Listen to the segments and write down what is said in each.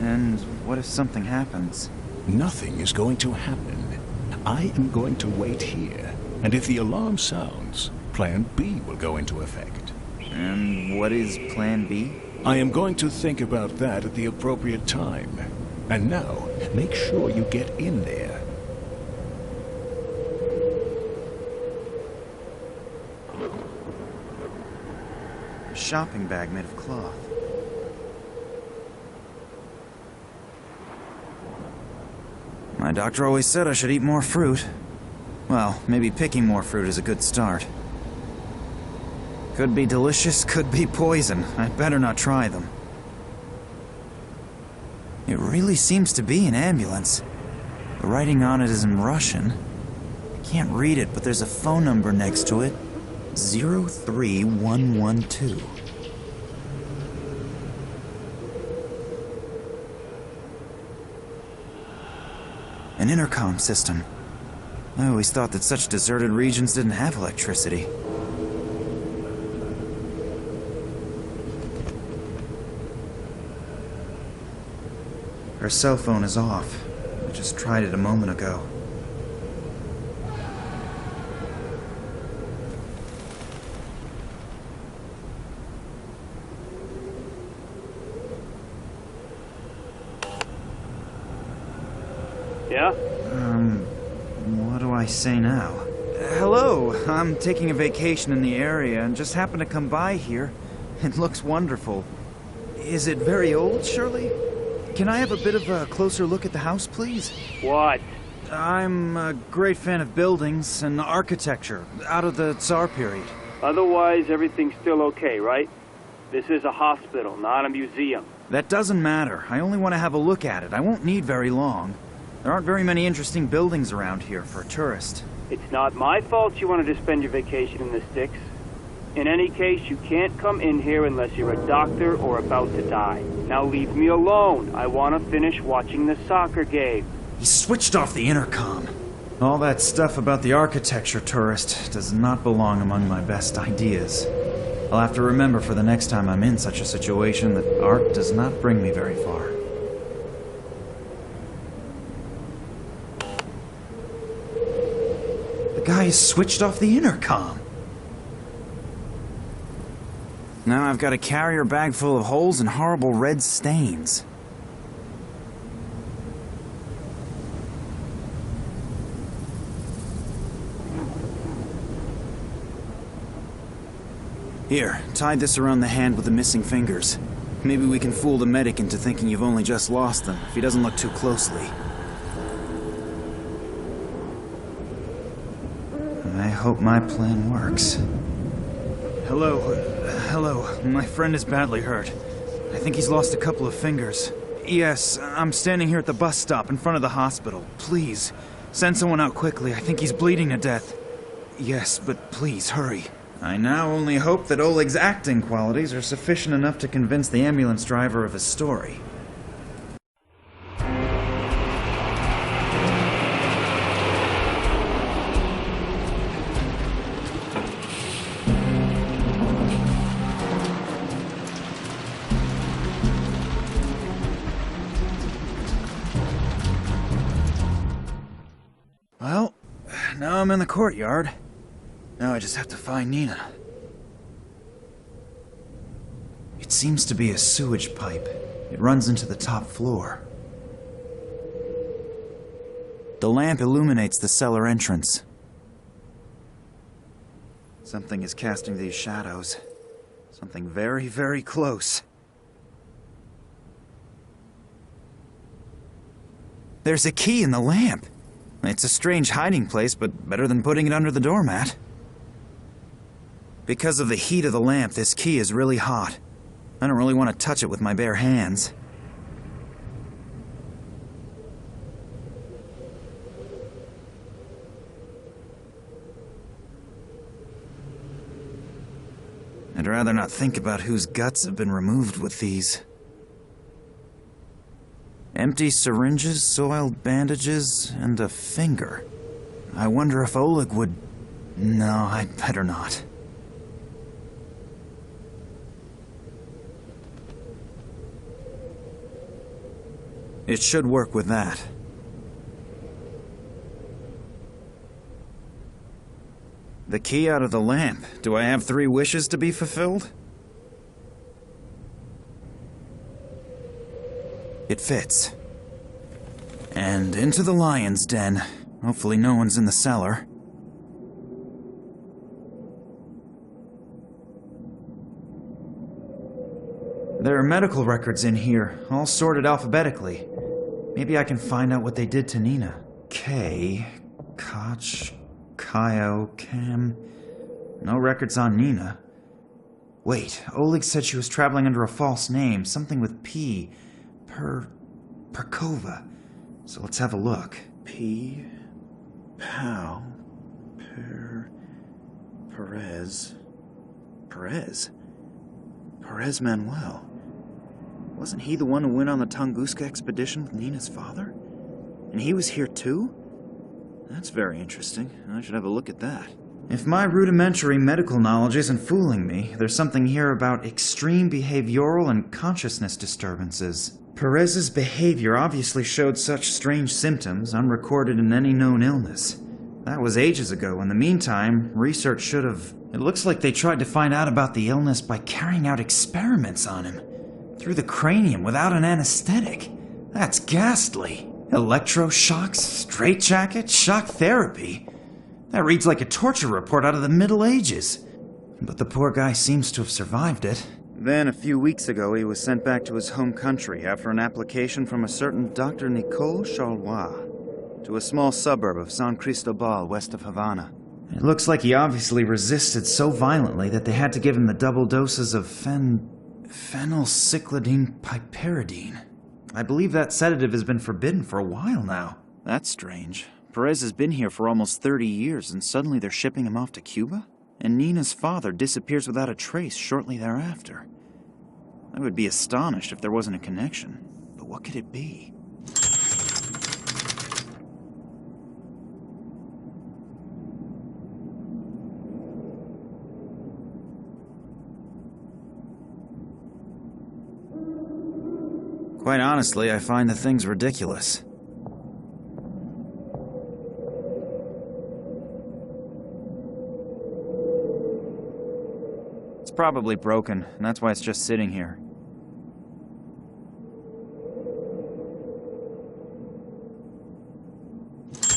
And what if something happens? Nothing is going to happen. I am going to wait here, and if the alarm sounds, Plan B will go into effect. And what is Plan B? I am going to think about that at the appropriate time. And now, make sure you get in there. A shopping bag made of cloth. My doctor always said I should eat more fruit. Well, maybe picking more fruit is a good start. Could be delicious, could be poison. I'd better not try them. It really seems to be an ambulance. The writing on it is in Russian. I can't read it, but there's a phone number next to it. 03112. An intercom system. I always thought that such deserted regions didn't have electricity. Her cell phone is off. I just tried it a moment ago. Yeah? What do I say now? Hello, I'm taking a vacation in the area and just happened to come by here. It looks wonderful. Is it very old, Shirley? Can I have a bit of a closer look at the house, please? What? I'm a great fan of buildings and architecture, out of the Tsar period. Otherwise, everything's still okay, right? This is a hospital, not a museum. That doesn't matter. I only want to have a look at it. I won't need very long. There aren't very many interesting buildings around here for a tourist. It's not my fault you wanted to spend your vacation in the sticks. In any case, you can't come in here unless you're a doctor or about to die. Now leave me alone. I want to finish watching the soccer game. He switched off the intercom. All that stuff about the architecture tourist does not belong among my best ideas. I'll have to remember for the next time I'm in such a situation that art does not bring me very far. The guy has switched off the intercom. Now I've got a carrier bag full of holes and horrible red stains. Here, tie this around the hand with the missing fingers. Maybe we can fool the medic into thinking you've only just lost them, if he doesn't look too closely. I hope my plan works. Hello. My friend is badly hurt. I think he's lost a couple of fingers. Yes, I'm standing here at the bus stop in front of the hospital. Please, send someone out quickly. I think he's bleeding to death. Yes, but please, hurry. I now only hope that Oleg's acting qualities are sufficient enough to convince the ambulance driver of his story. Well, now I'm in the courtyard. Now I just have to find Nina. It seems to be a sewage pipe. It runs into the top floor. The lamp illuminates the cellar entrance. Something is casting these shadows. Something very, very close. There's a key in the lamp. It's a strange hiding place, but better than putting it under the doormat. Because of the heat of the lamp, this key is really hot. I don't really want to touch it with my bare hands. I'd rather not think about whose guts have been removed with these. Empty syringes, soiled bandages, and a finger. I wonder if Oleg would... No, I'd better not. It should work with that. The key out of the lamp. Do I have 3 wishes to be fulfilled? It fits. And into the lion's den. Hopefully no one's in the cellar. There are medical records in here, all sorted alphabetically. Maybe I can find out what they did to Nina. K, Koch, Kyo, Cam... No records on Nina. Wait, Oleg said she was traveling under a false name, something with P. Perkova. So let's have a look. P... Pow... Perez... Perez Manuel. Wasn't he the one who went on the Tunguska expedition with Nina's father? And he was here too? That's very interesting. I should have a look at that. If my rudimentary medical knowledge isn't fooling me, there's something here about extreme behavioral and consciousness disturbances. Perez's behavior obviously showed such strange symptoms unrecorded in any known illness. That was ages ago. In the meantime, research should have... It looks like they tried to find out about the illness by carrying out experiments on him. Through the cranium without an anesthetic. That's ghastly. Electroshocks, straitjacket, shock therapy. That reads like a torture report out of the Middle Ages. But the poor guy seems to have survived it. Then, a few weeks ago, he was sent back to his home country after an application from a certain Dr. Nicole Charlois to a small suburb of San Cristobal west of Havana. It looks like he obviously resisted so violently that they had to give him the double doses of phenylcyclidine piperidine. I believe that sedative has been forbidden for a while now. That's strange. Perez has been here for almost 30 years, and suddenly they're shipping him off to Cuba? And Nina's father disappears without a trace shortly thereafter. I would be astonished if there wasn't a connection. But what could it be? Quite honestly, I find the things ridiculous. It's probably broken, and that's why it's just sitting here.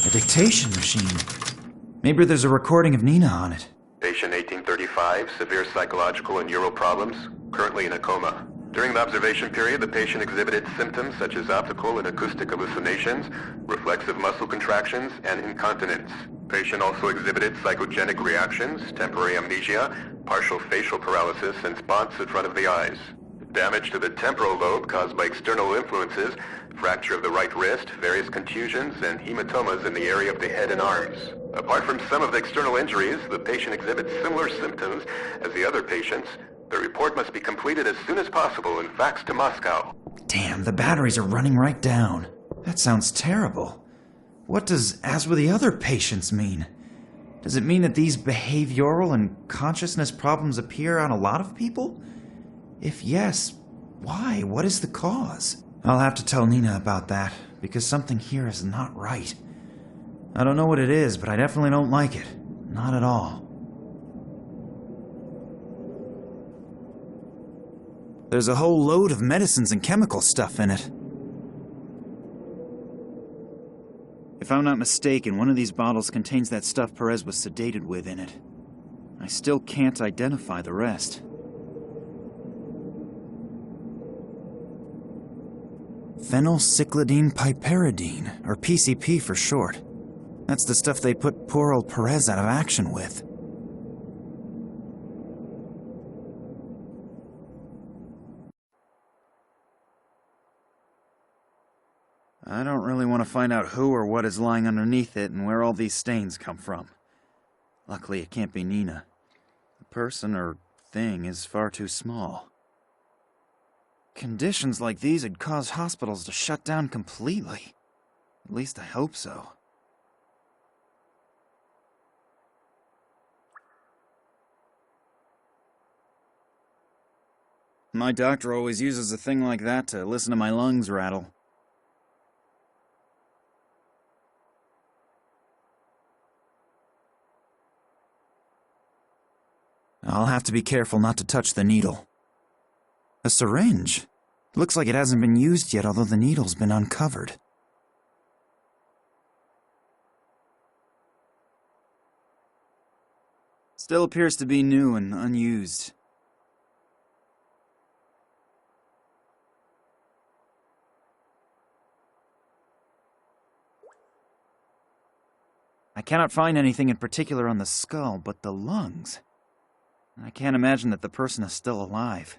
A dictation machine. Maybe there's a recording of Nina on it. Patient 1835, severe psychological and neural problems, currently in a coma. During the observation period, the patient exhibited symptoms such as optical and acoustic hallucinations, reflexive muscle contractions, and incontinence. Patient also exhibited psychogenic reactions, temporary amnesia, partial facial paralysis, and spots in front of the eyes. Damage to the temporal lobe caused by external influences, fracture of the right wrist, various contusions, and hematomas in the area of the head and arms. Apart from some of the external injuries, the patient exhibits similar symptoms as the other patients. The report must be completed as soon as possible and faxed to Moscow. Damn, the batteries are running right down. That sounds terrible. What does "as with the other patients" mean? Does it mean that these behavioral and consciousness problems appear on a lot of people? If yes, why? What is the cause? I'll have to tell Nina about that, because something here is not right. I don't know what it is, but I definitely don't like it. Not at all. There's a whole load of medicines and chemical stuff in it. If I'm not mistaken, one of these bottles contains that stuff Perez was sedated with in it. I still can't identify the rest. Phenylcyclidine piperidine, or PCP for short. That's the stuff they put poor old Perez out of action with. I don't really want to find out who or what is lying underneath it and where all these stains come from. Luckily, it can't be Nina. The person or thing is far too small. Conditions like these would cause hospitals to shut down completely. At least I hope so. My doctor always uses a thing like that to listen to my lungs rattle. I'll have to be careful not to touch the needle. A syringe? Looks like it hasn't been used yet, although the needle's been uncovered. Still appears to be new and unused. I cannot find anything in particular on the skull, but the lungs. I can't imagine that the person is still alive.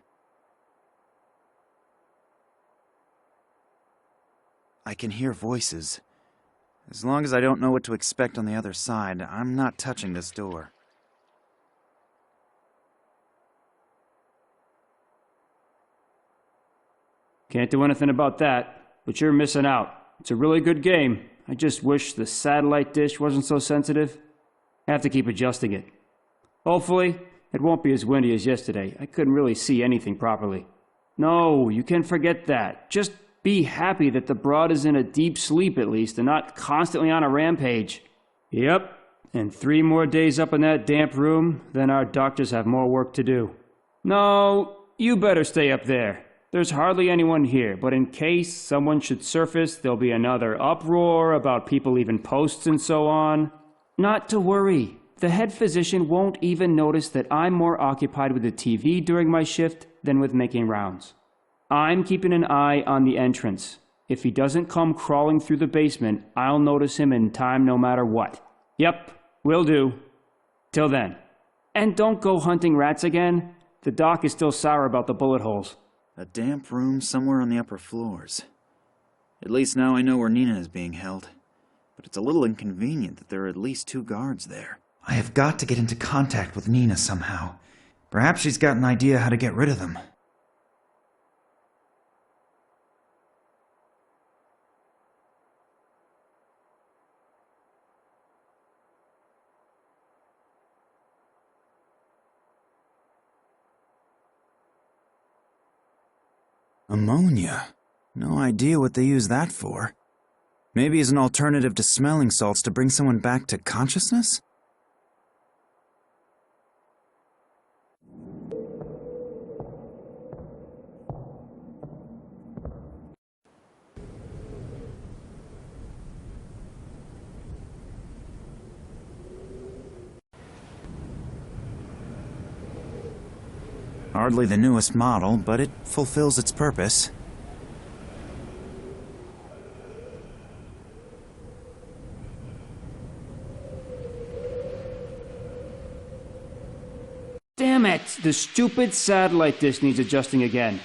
I can hear voices. As long as I don't know what to expect on the other side, I'm not touching this door. Can't do anything about that, but you're missing out. It's a really good game. I just wish the satellite dish wasn't so sensitive. I have to keep adjusting it. Hopefully, it won't be as windy as yesterday. I couldn't really see anything properly. No, you can forget that. Just be happy that the broad is in a deep sleep at least and not constantly on a rampage. Yep, and 3 more days up in that damp room, then our doctors have more work to do. No, you better stay up there. There's hardly anyone here, but in case someone should surface, there'll be another uproar about people leaving posts and so on. Not to worry. The head physician won't even notice that I'm more occupied with the TV during my shift than with making rounds. I'm keeping an eye on the entrance. If he doesn't come crawling through the basement, I'll notice him in time no matter what. Yep, will do. Till then. And don't go hunting rats again. The doc is still sour about the bullet holes. A damp room somewhere on the upper floors. At least now I know where Nina is being held. But it's a little inconvenient that there are at least 2 guards there. I have got to get into contact with Nina somehow. Perhaps she's got an idea how to get rid of them. Ammonia. No idea what they use that for. Maybe as an alternative to smelling salts to bring someone back to consciousness? Hardly the newest model, but it fulfills its purpose. Damn it! The stupid satellite dish needs adjusting again.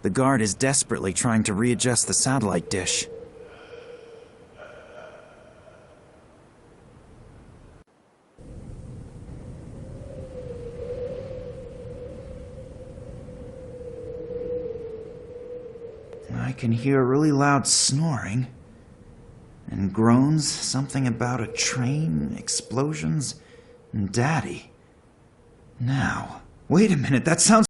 The guard is desperately trying to readjust the satellite dish. I can hear really loud snoring and groans, something about a train, explosions, and Daddy. Now, wait a minute, that sounds